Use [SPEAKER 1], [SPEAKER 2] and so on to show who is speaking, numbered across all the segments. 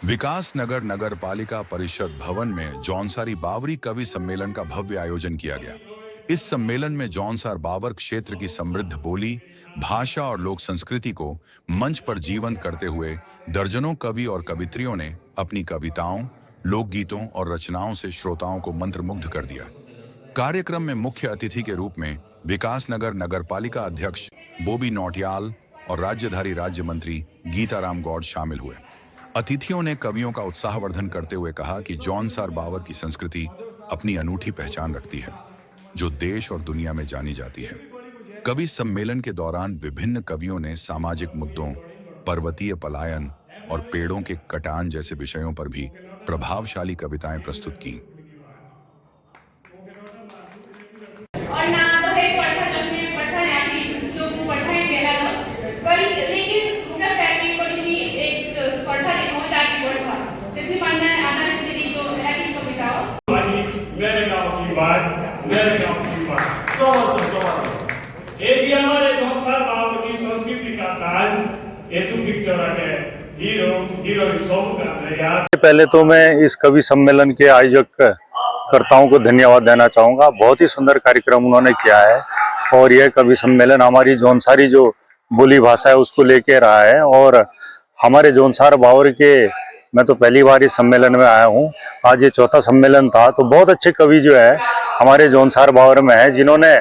[SPEAKER 1] विकास नगर नगर पालिका परिषद भवन में जौनसारी बावरी कवि सम्मेलन का भव्य आयोजन किया गया। इस सम्मेलन में जौनसार बावर क्षेत्र की समृद्ध बोली, भाषा और लोक संस्कृति को मंच पर जीवंत करते हुए दर्जनों कवि और कवित्रियों ने अपनी कविताओं, लोकगीतों और रचनाओं से श्रोताओं को मंत्रमुग्ध कर दिया। कार्यक्रम में मुख्य अतिथि के रूप में विकास नगर नगर पालिका अध्यक्ष बोबी नौटियाल और राज्यधारी राज्य मंत्री गीताराम गौड़ शामिल हुए। अतिथियों ने कवियों का उत्साहवर्धन करते हुए कहा कि जौनसार बावर की संस्कृति अपनी अनूठी पहचान रखती है, जो देश और दुनिया में जानी जाती है। कवि सम्मेलन के दौरान विभिन्न कवियों ने सामाजिक मुद्दों, पर्वतीय पलायन और पेड़ों के कटान जैसे विषयों पर भी प्रभावशाली कविताएं प्रस्तुत की।
[SPEAKER 2] मेरे गांव की बात ये हमारे जौनसार बावर की संस्कृति का ताज ये तो पिक्चर है हीरो हीरोइन सब का यार।
[SPEAKER 3] पहले तो मैं इस कवि सम्मेलन के आयोजक कर्ताओं को धन्यवाद देना चाहूँगा। बहुत ही सुंदर कार्यक्रम उन्होंने किया है और यह कवि सम्मेलन हमारी जौनसारी जो बोली भाषा है उसको लेके रहा है। और हमारे जौनसार बावर के मैं तो पहली बार इस सम्मेलन में आया हूँ, आज ये चौथा सम्मेलन था। तो बहुत अच्छे कवि जो है हमारे जौनसार बावर में है, जिन्होंने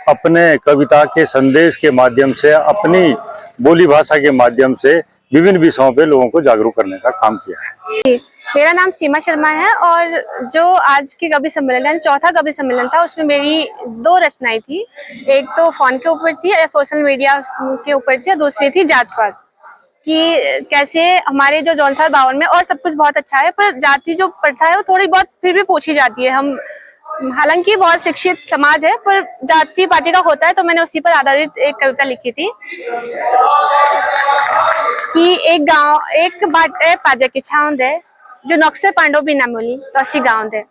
[SPEAKER 3] अपने कविता के संदेश के माध्यम से, अपनी बोली भाषा के माध्यम से विभिन्न विषयों पे लोगों को जागरूक करने का काम किया है।
[SPEAKER 4] मेरा नाम सीमा शर्मा है और जो आज के कवि सम्मेलन चौथा कवि सम्मेलन था उसमें मेरी दो रचनाएं थी। एक तो फोन के ऊपर थी, सोशल मीडिया के ऊपर थी, और दूसरी थी जात पात कि कैसे हमारे जो जौनसार बावर में और सब कुछ बहुत अच्छा है, पर जाति जो प्रथा है वो थोड़ी बहुत फिर भी पूछी जाती है। हम हालांकि बहुत शिक्षित समाज है पर जाति पाति का होता है, तो मैंने उसी पर आधारित एक कविता लिखी थी कि एक बाट पाजे की छाँव दे जो नक्शे पांडव भी ना मिली तो असी गाँव दे।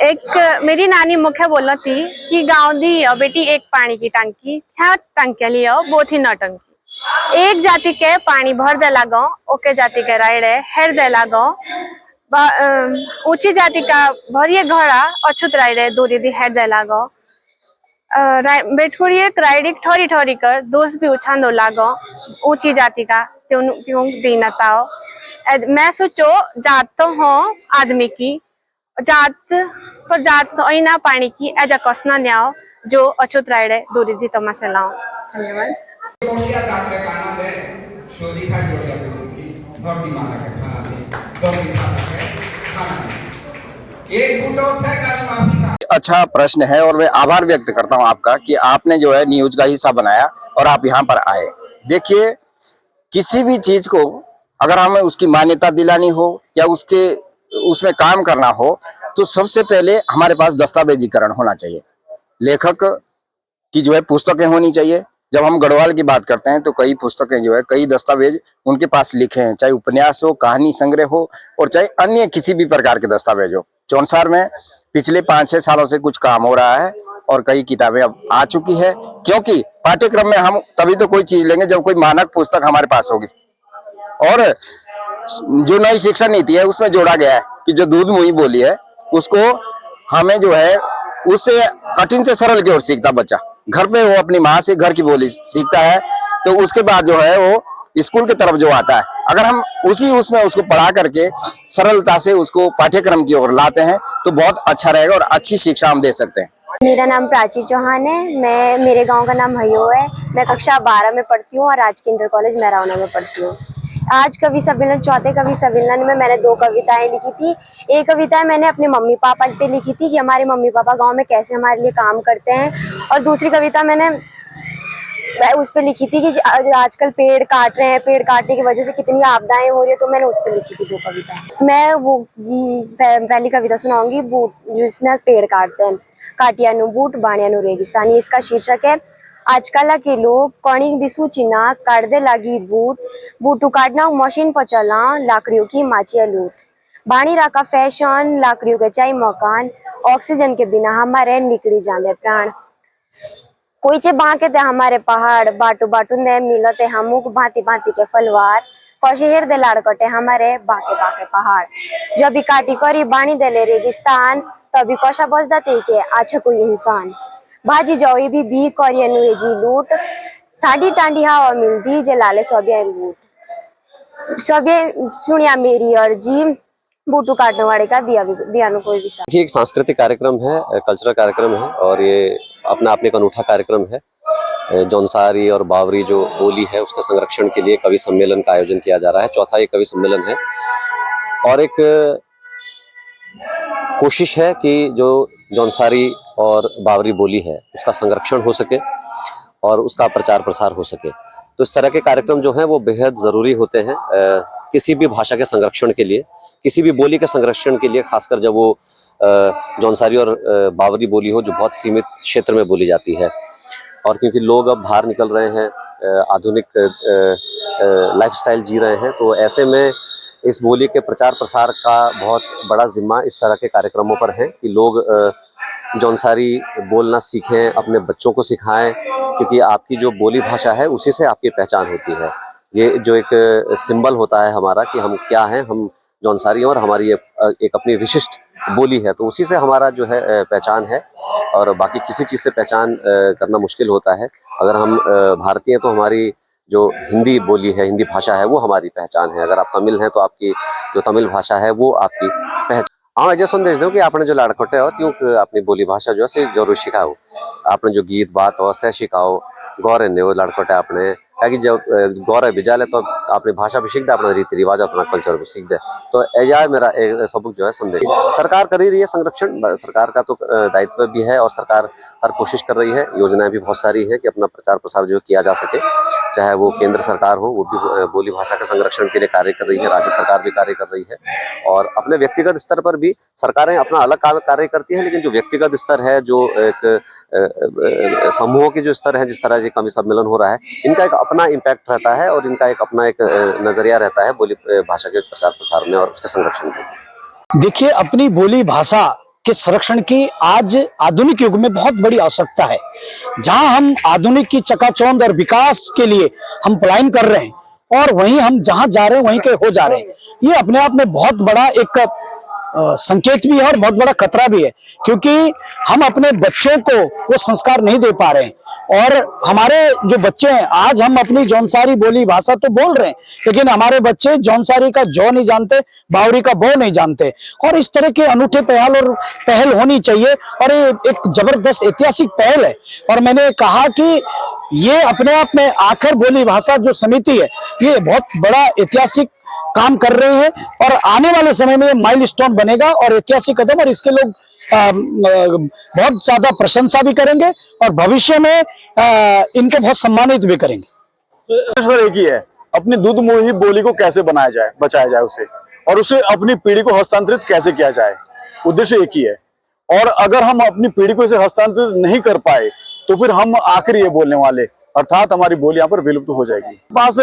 [SPEAKER 4] एक मेरी नानी मुख्य बोलना थी कि गाँव दी बेटी एक पानी की टंकी, हाँ टंकिया लियो बहुत ही नौटंकी। एक जाति के पानी भर देला गाँव, ओके जाति के रायड़े हेर देला गाँव। ऊंची जाति का भरिए घड़ा अछूत रायड़े दूरी दी हेर देला गाँव। बेटकुड़ी रायडिक ठोरी ठोरी कर दोष भी उछांदो लागो ऊंची जाति का त्यों दीनताओ। मैं सोचो जात तो हो आदमी की, जात पर जात तो ऐना पानी की एजा कसना न्याओ जो अछूत रायड़े दूरी दी तमाशे लाओ। धन्यवाद।
[SPEAKER 5] अच्छा प्रश्न है और मैं आभार व्यक्त करता हूं आपका कि आपने जो है न्यूज का हिस्सा बनाया और आप यहाँ पर आए। देखिए, किसी भी चीज को अगर हमें उसकी मान्यता दिलानी हो या उसमें काम करना हो तो सबसे पहले हमारे पास दस्तावेजीकरण होना चाहिए। लेखक की जो है पुस्तकें होनी चाहिए। जब हम गढ़वाल की बात करते हैं तो कई पुस्तकें जो है, कई दस्तावेज उनके पास लिखे हैं, चाहे उपन्यास हो, कहानी संग्रह हो और चाहे अन्य किसी भी प्रकार के दस्तावेज हो। जौनसार में पिछले 5-6 सालों से कुछ काम हो रहा है और कई किताबें अब आ चुकी है, क्योंकि पाठ्यक्रम में हम तभी तो कोई चीज लेंगे जब कोई मानक पुस्तक हमारे पास होगी। और जो नई शिक्षा नीति है उसमें जोड़ा गया है कि जो दूध मुही बोली है उसको हमें जो है उससे कठिन से सरल की ओर सीखता बच्चा। घर पे वो अपनी माँ से घर की बोली सीखता है, तो उसके बाद जो है वो स्कूल की तरफ जो आता है, अगर हम उसमें उसको पढ़ा करके सरलता से उसको पाठ्यक्रम की ओर लाते हैं तो बहुत अच्छा रहेगा और अच्छी शिक्षा हम दे सकते हैं।
[SPEAKER 6] मेरा नाम प्राची चौहान है। मेरे गांव का नाम हयो है। मैं कक्षा 12 में पढ़ती हूँ और राजकीय इंटर कॉलेज मैरावना में पढ़ती हूँ। आज कवि सम्मेलन, चौथे कवि सम्मेलन में मैंने 2 कविताएं लिखी थी। एक कविता मैंने अपने मम्मी पापा पे लिखी थी कि हमारे मम्मी पापा गांव में कैसे हमारे लिए काम करते हैं, और दूसरी कविता मैंने उस पर लिखी थी कि आजकल पेड़ काट रहे हैं, पेड़ काटने की वजह से कितनी आपदाएं हो रही है, तो मैंने उस पर लिखी थी 2 कविताएं। मैं वो पहली कविता सुनाऊंगी, बूट, जिसमें पेड़ काटते हैं। काटियानु बूट बाणियानु रेगिस्तानी, इसका शीर्षक है आजकल के लोग कणी बिसु चिना काट दे लगी बूटू काटना मशीन पर चला लाकड़ियों की माचिया लूट। बाणी राका फैशन लाकड़ियों के चाय मकान, ऑक्सीजन के बिना हमारे निकली जाते प्राण। कोई चे बांके ते हमारे पहाड़, बाटू बाटू ने मिलते हमूक भांति भांति के फलवार। पशेर दे लाड़कटे हमारे बाके बाके पहाड़, जब भी काटी करी बाणी देले रेगिस्तान, तभी कशा बसदा ते के अच्छा कोई इंसान। भाजी जाओ भी करिए नुए जी लूट, ठाडी टांडी हवा मिलती जे लाले सबिया बूट। सबिया सुनिया मेरी अर्जी, बूटू काटने वाले का दिया नु कोई भी सा।
[SPEAKER 7] ये एक सांस्कृतिक कार्यक्रम है, कल्चरल कार्यक्रम है और ये अपना आपने एक अनूठा कार्यक्रम है। जौनसारी और बावरी जो बोली है उसके संरक्षण के लिए कवि सम्मेलन का आयोजन किया जा रहा है। चौथा ये कवि सम्मेलन है और एक कोशिश है कि जो जौनसारी और बावरी बोली है उसका संरक्षण हो सके और उसका प्रचार प्रसार हो सके। तो इस तरह के कार्यक्रम जो हैं वो बेहद ज़रूरी होते हैं किसी भी भाषा के संरक्षण के लिए, किसी भी बोली के संरक्षण के लिए, खासकर जब वो जौनसारी और बावरी बोली हो जो बहुत सीमित क्षेत्र में बोली जाती है। और क्योंकि लोग अब बाहर निकल रहे हैं, आधुनिक लाइफस्टाइल जी रहे हैं, तो ऐसे में इस बोली के प्रचार प्रसार का बहुत बड़ा जिम्मा इस तरह के कार्यक्रमों पर है कि लोग जौनसारी बोलना सीखें, अपने बच्चों को सिखाएं, क्योंकि आपकी जो बोली भाषा है उसी से आपकी पहचान होती है। ये जो एक सिंबल होता है हमारा कि हम क्या हैं, हम जौनसारी और हमारी एक अपनी विशिष्ट बोली है, तो उसी से हमारा जो है पहचान है और बाकी किसी चीज़ से पहचान करना मुश्किल होता है। अगर हम भारतीय तो हमारी जो हिंदी बोली है, हिंदी भाषा है वो हमारी पहचान है। अगर आप तमिल हैं तो आपकी जो तमिल भाषा है वो आपकी पहचान। हाँ, ऐसा संदेश दो कि आपने जो लाड़कोटे हो त्यों अपनी बोली भाषा जो है जरूर सिखाओ, आपने जो गीत बात हो से सिखाओ, गौर ने वो लाड़कोटे आपने क्या जब गौर बिजाले तो अपनी भाषा भी सीख दे, अपना रीति रिवाज अपना कल्चर भी सीख दे। तो यह मेरा सबक जो है संदेश। सरकार कर ही रही है संरक्षण, सरकार का तो दायित्व भी है और सरकार हर कोशिश कर रही है, योजनाएं भी बहुत सारी हैं कि अपना प्रचार प्रसार जो किया जा सके। चाहे वो केंद्र सरकार हो, वो भी बोली भाषा के संरक्षण के लिए कार्य कर रही है, राज्य सरकार भी कार्य कर रही है और अपने व्यक्तिगत स्तर पर भी सरकारें अपना अलग कार्य करती हैं। लेकिन जो व्यक्तिगत स्तर है, जो एक समूहों के जो स्तर है, जिस तरह से कवि सम्मेलन हो रहा है, इनका एक अपना इम्पैक्ट रहता है और इनका एक अपना एक नजरिया रहता है बोली भाषा के प्रचार प्रसार में और उसके संरक्षण में।
[SPEAKER 8] देखिए, अपनी बोली भाषा के संरक्षण की आज आधुनिक युग में बहुत बड़ी आवश्यकता है। जहां हम आधुनिक की चकाचौंध और विकास के लिए हम पलायन कर रहे हैं और वहीं हम जहां जा रहे हैं वहीं के हो जा रहे हैं, ये अपने आप में बहुत बड़ा एक संकेत भी है और बहुत बड़ा खतरा भी है, क्योंकि हम अपने बच्चों को वो संस्कार नहीं दे पा रहे हैं। और हमारे जो बच्चे हैं, आज हम अपनी जौनसारी बोली भाषा तो बोल रहे हैं, लेकिन हमारे बच्चे जौनसारी का जौ नहीं जानते, बावरी का बो नहीं जानते। और इस तरह के अनूठे पहल होनी चाहिए और ये एक जबरदस्त ऐतिहासिक पहल है। और मैंने कहा कि ये अपने आप में आखिर बोली भाषा जो समिति है, ये बहुत बड़ा ऐतिहासिक काम कर रहे हैं और आने वाले समय में ये माइलस्टोन बनेगा और ऐतिहासिक कदम, और इसके लोग बहुत ज्यादा प्रशंसा भी करेंगे और भविष्य में इनको बहुत सम्मानित भी करेंगे।
[SPEAKER 9] सर एक ही है, अपनी दूध मुही बोली को कैसे बनाया जाए, बचाया जाए उसे, और उसे अपनी पीढ़ी को हस्तांतरित कैसे किया जाए, उद्देश्य एक ही है। और अगर हम अपनी पीढ़ी को इसे हस्तांतरित नहीं कर पाए तो फिर हम आखिर ये बोलने वाले, अर्थात हमारी बोली यहाँ पर विलुप्त हो जाएगी। पास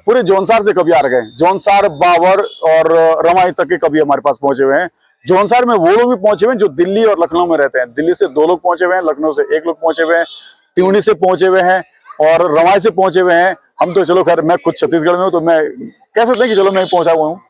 [SPEAKER 9] पूरे जौनसार से कवि आ गए, जौनसार, बावर और रमाई तक के कवि हमारे पास पहुंचे हुए हैं। जौनसार में वो लोग भी पहुंचे हुए हैं जो दिल्ली और लखनऊ में रहते हैं। दिल्ली से 2 लोग पहुंचे हुए हैं, लखनऊ से 1 लोग पहुंचे हुए हैं, त्यूनी से पहुंचे हुए हैं और रमाई से पहुंचे हुए हैं। हम तो चलो खैर, मैं खुद छत्तीसगढ़ में हूँ तो मैं कह सकते हैं कि चलो मैं पहुंचा हुआ हूँ।